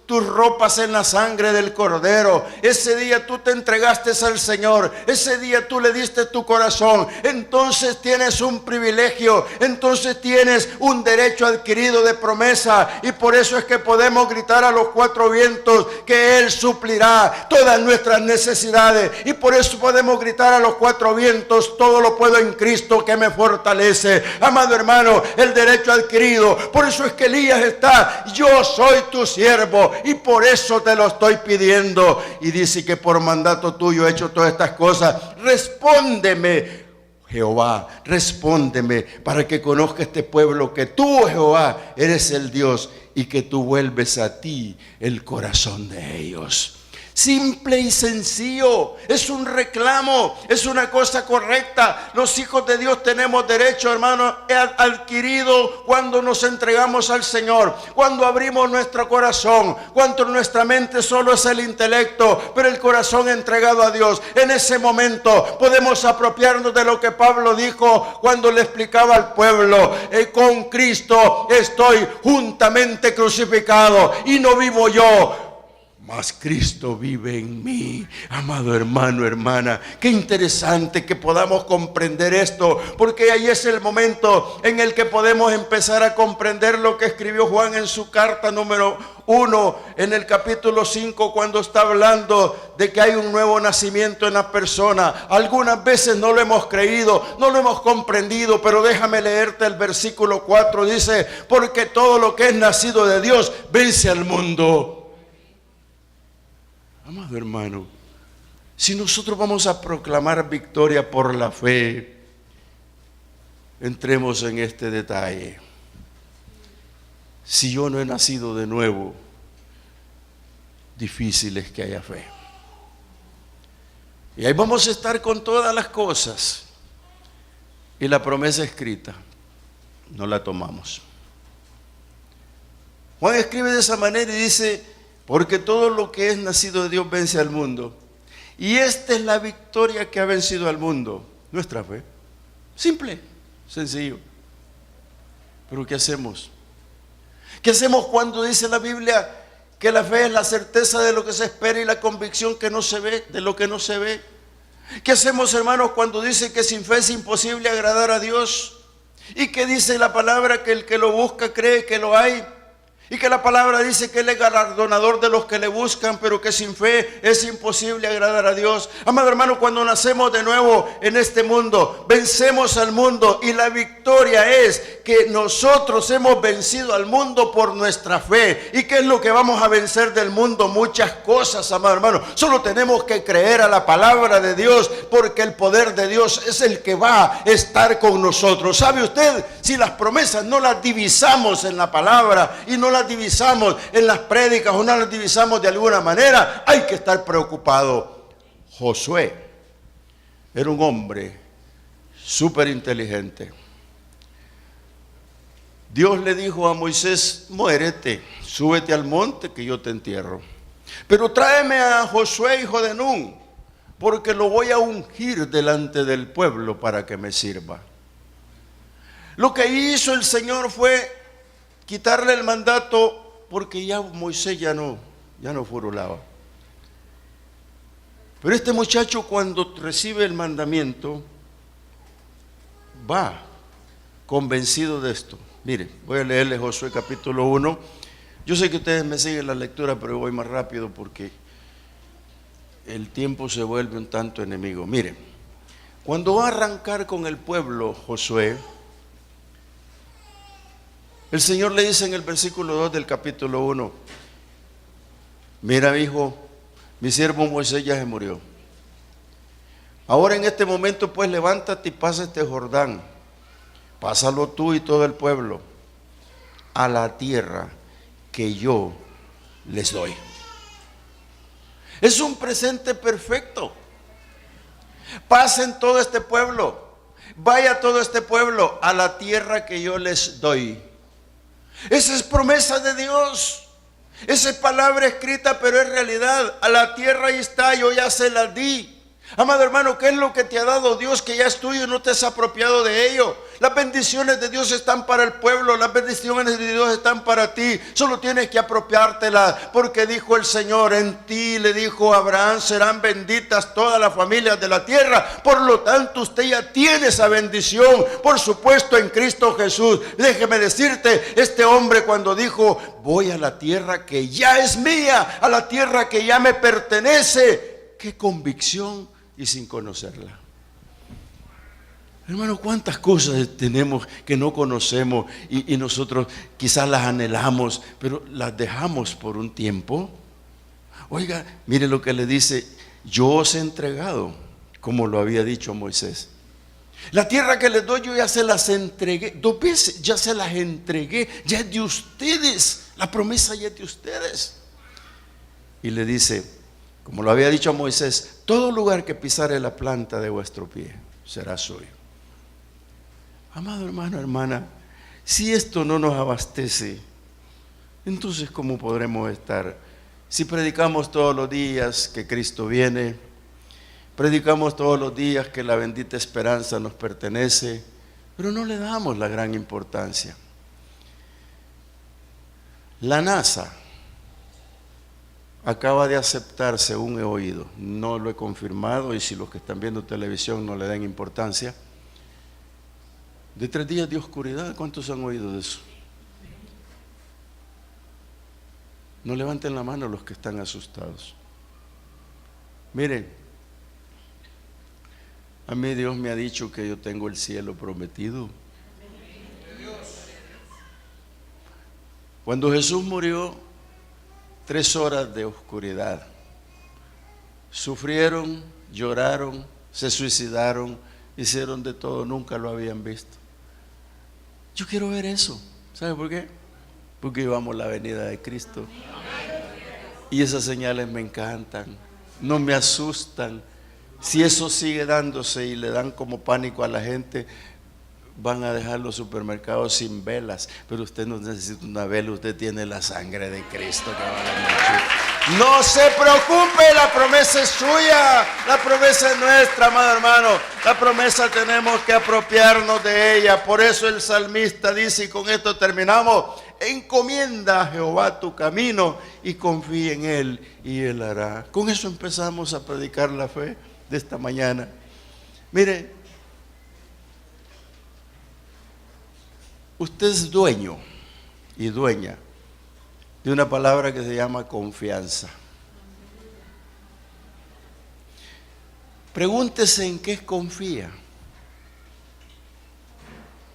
tus ropas en la sangre del Cordero. Ese día tú te entregaste al Señor. Ese día tú le diste tu corazón. Entonces tienes un privilegio. Entonces tienes un derecho adquirido de promesa. Y por eso es que podemos gritar a los cuatro vientos que Él suplirá todas nuestras necesidades. Y por eso podemos gritar a los cuatro vientos: todo lo puedo en Cristo que me fortalece. Amado hermano, el derecho adquirido. Por eso es que Elías está: yo soy tu siervo y por eso te lo estoy pidiendo. Y dice que por mandato tuyo he hecho todas estas cosas. Respóndeme, Jehová, respóndeme, para que conozca este pueblo que tú, Jehová, eres el Dios, y que tú vuelves a ti el corazón de ellos. Simple y sencillo, es un reclamo, es una cosa correcta. Los hijos de Dios tenemos derecho, hermano, adquirido cuando nos entregamos al Señor, cuando abrimos nuestro corazón, cuando nuestra mente solo es el intelecto, pero el corazón entregado a Dios. En ese momento podemos apropiarnos de lo que Pablo dijo cuando le explicaba al pueblo: con Cristo estoy juntamente crucificado y no vivo yo, mas Cristo vive en mí. Amado hermano, hermana, qué interesante que podamos comprender esto, porque ahí es el momento en el que podemos empezar a comprender lo que escribió Juan en su carta número 1, en el capítulo 5, cuando está hablando de que hay un nuevo nacimiento en la persona. Algunas veces no lo hemos creído, no lo hemos comprendido, pero déjame leerte el versículo 4. Dice: porque todo lo que es nacido de Dios vence al mundo. Amado hermano, si nosotros vamos a proclamar victoria por la fe, entremos en este detalle. Si yo no he nacido de nuevo, difícil es que haya fe. Y ahí vamos a estar con todas las cosas. Y la promesa escrita, no la tomamos. Juan escribe de esa manera y dice: porque todo lo que es nacido de Dios vence al mundo. Y esta es la victoria que ha vencido al mundo: nuestra fe. Simple, sencillo. Pero ¿qué hacemos? ¿Qué hacemos cuando dice la Biblia que la fe es la certeza de lo que se espera y la convicción que no se ve, de lo que no se ve? ¿Qué hacemos, hermanos, cuando dice que sin fe es imposible agradar a Dios? Y que dice la palabra que el que lo busca cree que lo hay. Y que la palabra dice que Él es galardonador de los que le buscan, pero que sin fe es imposible agradar a Dios. Amado hermano, cuando nacemos de nuevo en este mundo, vencemos al mundo, y la victoria es que nosotros hemos vencido al mundo por nuestra fe. ¿Y qué es lo que vamos a vencer del mundo? Muchas cosas, amado hermano. Solo tenemos que creer a la palabra de Dios, porque el poder de Dios es el que va a estar con nosotros. ¿Sabe usted? Si las promesas no las divisamos en la palabra y no las divisamos en las prédicas o no las divisamos de alguna manera, hay que estar preocupado. Josué era un hombre súper inteligente. Dios le dijo a Moisés: muérete, súbete al monte que yo te entierro, pero tráeme a Josué hijo de Nun, porque lo voy a ungir delante del pueblo para que me sirva. Lo que hizo el Señor fue quitarle el mandato, porque ya Moisés ya no furulaba. Pero este muchacho, cuando recibe el mandamiento, va convencido de esto: Mire, voy a leerle Josué capítulo 1. Yo sé que ustedes me siguen la lectura, pero voy más rápido porque el tiempo se vuelve un tanto enemigo. Mire, cuando va a arrancar con el pueblo Josué, el Señor le dice en el versículo 2 del capítulo 1, mira, hijo, mi siervo Moisés ya se murió. Ahora en este momento pues levántate y pasa este Jordán, pásalo tú y todo el pueblo a la tierra que yo les doy. Es un presente perfecto. Pasen todo este pueblo, vaya todo este pueblo a la tierra que yo les doy. Esa es promesa de Dios. Esa es palabra escrita, pero es realidad. A la tierra ahí está, yo ya se la di. Amado hermano, ¿qué es lo que te ha dado Dios que ya es tuyo y no te has apropiado de ello? Las bendiciones de Dios están para el pueblo, las bendiciones de Dios están para ti. Solo tienes que apropiártelas, porque dijo el Señor, en ti, le dijo a Abraham, serán benditas todas las familias de la tierra. Por lo tanto, usted ya tiene esa bendición, por supuesto, en Cristo Jesús. Déjeme decirte, este hombre cuando dijo, voy a la tierra que ya es mía, a la tierra que ya me pertenece, qué convicción. Y sin conocerla. Hermano, cuántas cosas tenemos que no conocemos y nosotros quizás las anhelamos, pero las dejamos por un tiempo. Oiga, mire lo que le dice, yo os he entregado, como lo había dicho Moisés. La tierra que les doy yo ya se las entregué, 2 veces ya se las entregué, ya es de ustedes, la promesa ya es de ustedes. Y le dice, como lo había dicho a Moisés, todo lugar que pisare la planta de vuestro pie será suyo. Amado hermano, hermana, si esto no nos abastece, entonces ¿cómo podremos estar? Si predicamos todos los días que Cristo viene, predicamos todos los días que la bendita esperanza nos pertenece, pero no le damos la gran importancia. La NASA acaba de aceptar, según he oído, no lo he confirmado, y si los que están viendo televisión no le dan importancia, de 3 días de oscuridad. ¿Cuántos han oído de eso? No levanten la mano los que están asustados. Miren, a mí Dios me ha dicho que yo tengo el cielo prometido. Cuando Jesús murió, 3 horas de oscuridad. Sufrieron, lloraron, se suicidaron, hicieron de todo, nunca lo habían visto. Yo quiero ver eso. ¿Sabe por qué? Porque yo amo la venida de Cristo. Y esas señales me encantan, no me asustan. Si eso sigue dándose y le dan como pánico a la gente, van a dejar los supermercados sin velas, pero usted no necesita una vela, usted tiene la sangre de Cristo que vale mucho. No se preocupe, la promesa es suya, la promesa es nuestra, amado hermano. La promesa tenemos que apropiarnos de ella. Por eso el salmista dice, y con esto terminamos, encomienda a Jehová tu camino y confía en Él y Él hará. Con eso empezamos a predicar la fe de esta mañana. Mire, usted es dueño y dueña de una palabra que se llama confianza. Pregúntese en qué confía.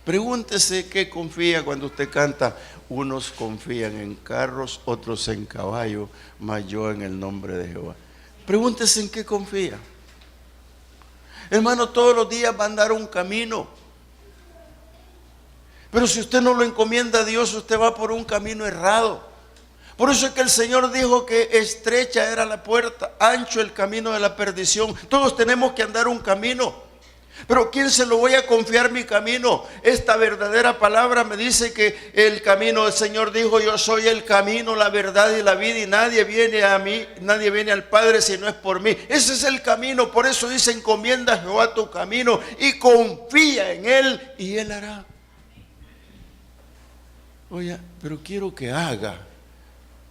Pregúntese qué confía cuando usted canta. Unos confían en carros, otros en caballos, mas yo en el nombre de Jehová. Pregúntese en qué confía. Hermano, todos los días va a andar un camino. Pero si usted no lo encomienda a Dios, usted va por un camino errado. Por eso es que el Señor dijo que estrecha era la puerta, ancho el camino de la perdición. Todos tenemos que andar un camino. Pero ¿quién se lo voy a confiar mi camino? Esta verdadera palabra me dice que el camino, el Señor dijo, yo soy el camino, la verdad y la vida, y nadie viene a mí, nadie viene al Padre si no es por mí. Ese es el camino. Por eso dice, encomienda a Jehová tu camino y confía en Él y Él hará. Oye, pero quiero que haga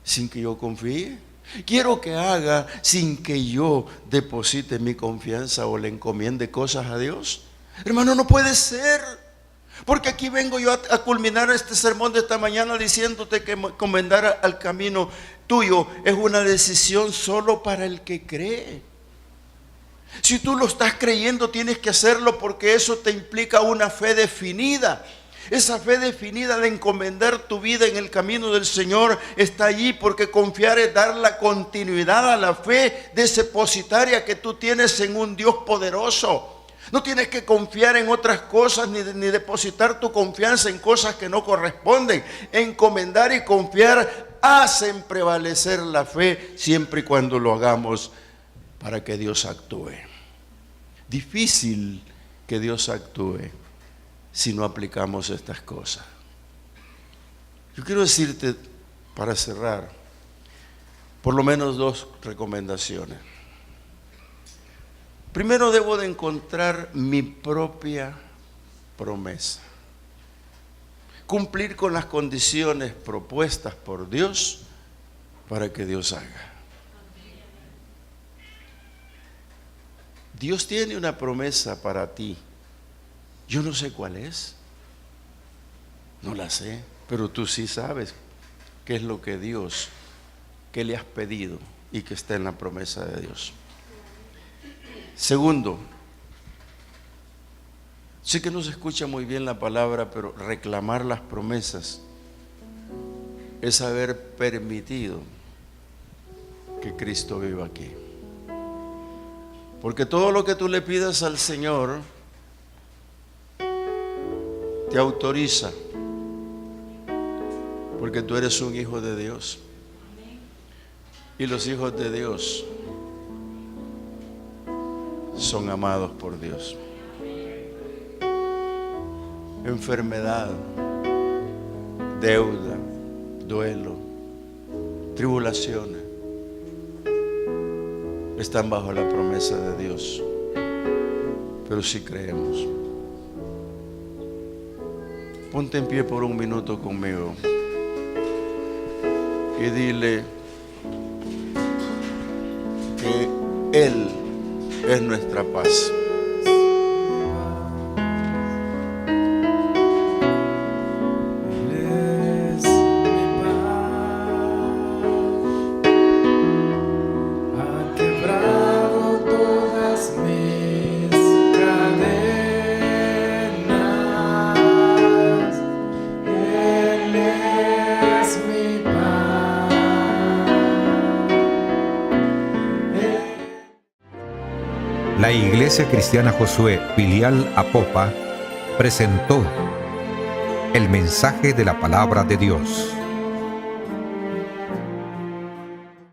sin que yo confíe. Quiero que haga sin que yo deposite mi confianza o le encomiende cosas a Dios. Hermano, no puede ser. Porque aquí vengo yo a culminar este sermón de esta mañana diciéndote que encomendar al camino tuyo es una decisión solo para el que cree. Si tú lo estás creyendo, tienes que hacerlo porque eso te implica una fe definida. Esa fe definida de encomendar tu vida en el camino del Señor está allí porque confiar es dar la continuidad a la fe depositaria que tú tienes en un Dios poderoso. No tienes que confiar en otras cosas ni depositar tu confianza en cosas que no corresponden. Encomendar y confiar hacen prevalecer la fe siempre y cuando lo hagamos para que Dios actúe. Difícil que Dios actúe si no aplicamos estas cosas. Yo quiero decirte, para cerrar, por lo menos 2 recomendaciones. Primero, debo de encontrar mi propia promesa. Cumplir con las condiciones propuestas por Dios para que Dios haga. Dios tiene una promesa para ti. Yo no sé cuál es. No la sé, pero tú sí sabes qué es lo que Dios, que le has pedido y que está en la promesa de Dios. Segundo, sé que no se escucha muy bien la palabra, pero reclamar las promesas es haber permitido que Cristo viva aquí. Porque todo lo que tú le pidas al Señor te autoriza, porque tú eres un hijo de Dios. Y los hijos de Dios son amados por Dios. Enfermedad, deuda, duelo, tribulaciones están bajo la promesa de Dios, pero si creemos. Ponte en pie por un minuto conmigo y dile que Él es nuestra paz. La Iglesia Cristiana Josué, filial Apopa, presentó el mensaje de la palabra de Dios.